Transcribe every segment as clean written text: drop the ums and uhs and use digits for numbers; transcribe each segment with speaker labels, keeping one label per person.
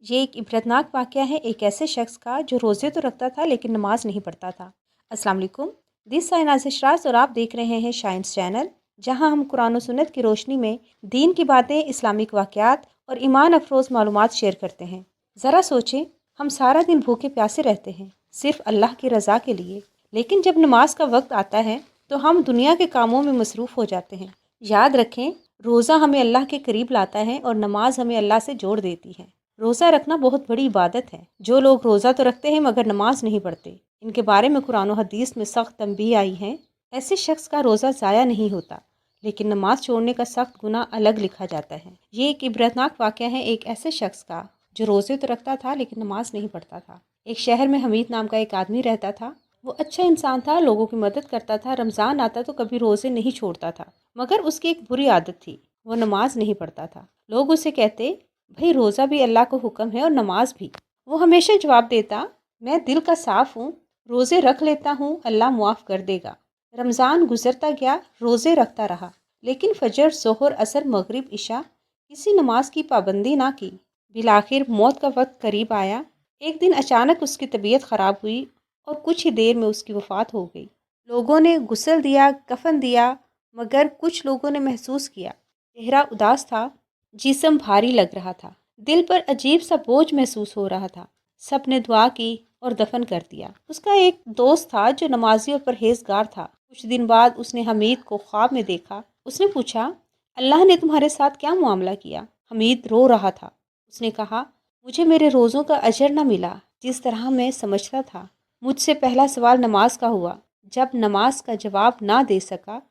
Speaker 1: ये एक इबरतनाक वाक़या है एक ऐसे शख्स का जो रोज़े तो रखता था लेकिन नमाज नहीं पढ़ता था। अस्सलाम वालेकुम, दिस साइन आज़िशराज और आप देख रहे हैं शाइन्स चैनल, जहां हम कुरान और सुन्नत की रोशनी में दीन की बातें, इस्लामिक वाक़यात और ईमान अफरोज़ मालूमात शेयर करते हैं। ज़रा सोचें, हम सारा दिन भूखे प्यासे रहते हैं सिर्फ़ अल्लाह की रज़ा के लिए, लेकिन जब नमाज का वक्त आता है तो हम दुनिया के कामों में मसरूफ़ हो जाते हैं। याद रखें, रोज़ा हमें अल्लाह के करीब लाता है और नमाज हमें अल्लाह से जोड़ देती है। रोज़ा रखना बहुत बड़ी इबादत है। जो लोग रोज़ा तो रखते हैं मगर नमाज नहीं पढ़ते, इनके बारे में कुरान और हदीस में सख्त तंबीह आई है। ऐसे शख्स का रोज़ा ज़ाया नहीं होता, लेकिन नमाज छोड़ने का सख्त गुनाह अलग लिखा जाता है। ये एक इबरतनाक वाक़या है एक ऐसे शख्स का जो रोज़े तो रखता था लेकिन नमाज नहीं पढ़ता था। एक शहर में हमीद नाम का एक आदमी रहता था। वो अच्छा इंसान था, लोगों की मदद करता था, रमज़ान आता तो कभी रोज़े नहीं छोड़ता था। मगर उसकी एक बुरी आदत थी, वो नमाज नहीं पढ़ता था। लोग उसे कहते, भाई रोज़ा भी अल्लाह को हुक्म है और नमाज भी। वो हमेशा जवाब देता, मैं दिल का साफ़ हूँ, रोज़े रख लेता हूँ, अल्लाह मुआफ़ कर देगा। रमज़ान गुजरता गया, रोज़े रखता रहा, लेकिन फजर, ज़ोहर, असर, मगरिब, इशा किसी नमाज की पाबंदी ना की। बिलाखिर मौत का वक्त करीब आया। एक दिन अचानक उसकी तबीयत ख़राब हुई और कुछ ही देर में उसकी वफ़ात हो गई। लोगों ने गुस्ल दिया, कफन दिया, मगर कुछ लोगों ने महसूस किया चेहरा उदास था, जिस्म भारी लग रहा था, दिल पर अजीब सा बोझ महसूस हो रहा था। सब ने दुआ की और दफन कर दिया। उसका एक दोस्त था जो नमाजी और परहेजगार था। कुछ दिन बाद उसने हमीद को ख्वाब में देखा। उसने पूछा, अल्लाह ने तुम्हारे साथ क्या मामला किया? हमीद रो रहा था। उसने कहा, मुझे मेरे रोज़ों का अजर न मिला जिस तरह मैं समझता था। मुझसे पहला सवाल नमाज का हुआ। जब नमाज का जवाब ना दे सका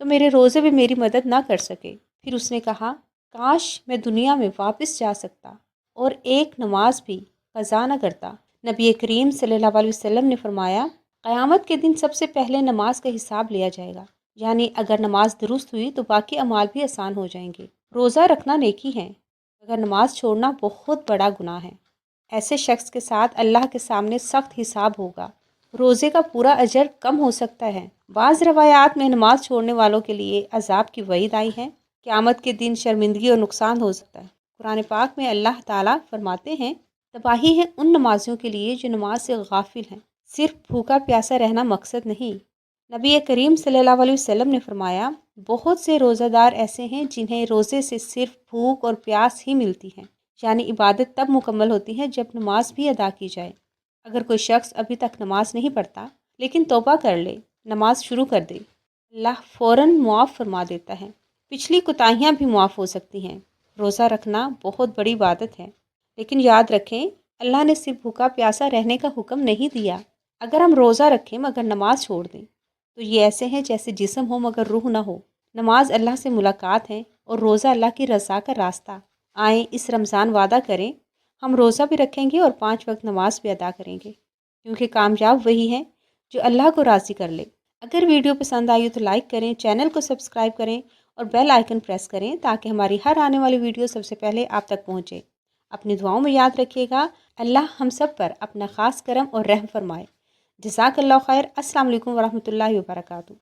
Speaker 1: तो मेरे रोज़े भी मेरी मदद ना कर सके। फिर उसने कहा, काश मैं दुनिया में वापस जा सकता और एक नमाज भी कज़ा न करता। नबी करीम सल्लल्लाहु अलैहि वसल्लम ने फरमाया, क़यामत के दिन सबसे पहले नमाज का हिसाब लिया जाएगा, यानी अगर नमाज दुरुस्त हुई तो बाकी अमाल भी आसान हो जाएंगे। रोज़ा रखना नेकी है, मगर नमाज छोड़ना बहुत बड़ा गुनाह है। ऐसे शख्स के साथ अल्लाह के सामने सख्त हिसाब होगा। रोज़े का पूरा अजर कम हो सकता है। बाज़ रवायात में नमाज छोड़ने वालों के लिए अजाब की वईद आई है। क़यामत के दिन शर्मिंदगी और नुकसान हो सकता है। कुरान पाक में अल्लाह ताला फरमाते हैं, तबाही है उन नमाजियों के लिए जो नमाज से गाफिल हैं। सिर्फ भूखा प्यासा रहना मकसद नहीं। नबी करीम सल्लल्लाहु अलैहि वसल्लम ने फरमाया, बहुत से रोज़ादार ऐसे हैं जिन्हें रोज़े से सिर्फ भूख और प्यास ही मिलती है, यानी इबादत तब मुकम्मल होती है जब नमाज भी अदा की जाए। अगर कोई शख्स अभी तक नमाज नहीं पढ़ता लेकिन तौबा कर ले, नमाज शुरू कर दे, अल्लाह फ़ौरन मुआफ़ फरमा देता है। पिछली कोताहियाँ भी मुआफ़ हो सकती हैं। रोज़ा रखना बहुत बड़ी इबादत है, लेकिन याद रखें, अल्लाह ने सिर्फ भूखा प्यासा रहने का हुक्म नहीं दिया। अगर हम रोज़ा रखें मगर नमाज छोड़ दें तो ये ऐसे हैं जैसे जिस्म हो मगर रूह ना हो। नमाज अल्लाह से मुलाकात है और रोज़ा अल्लाह की रज़ा का रास्ता। आएँ इस रमज़ान वादा करें, हम रोज़ा भी रखेंगे और 5 वक्त नमाज भी अदा करेंगे, क्योंकि कामयाब वही है जो अल्लाह को राज़ी कर ले। अगर वीडियो पसंद आई हो तो लाइक करें, चैनल को सब्सक्राइब करें और बेल आइकन प्रेस करें ताकि हमारी हर आने वाली वीडियो सबसे पहले आप तक पहुँचे। अपनी दुआओं में याद रखिएगा, अल्लाह हम सब पर अपना ख़ास करम और रहम फरमाए। जज़ाकल्लाहु खैर। अस्सलाम वालेकुम व रहमतुल्लाहि व बरकातुहू।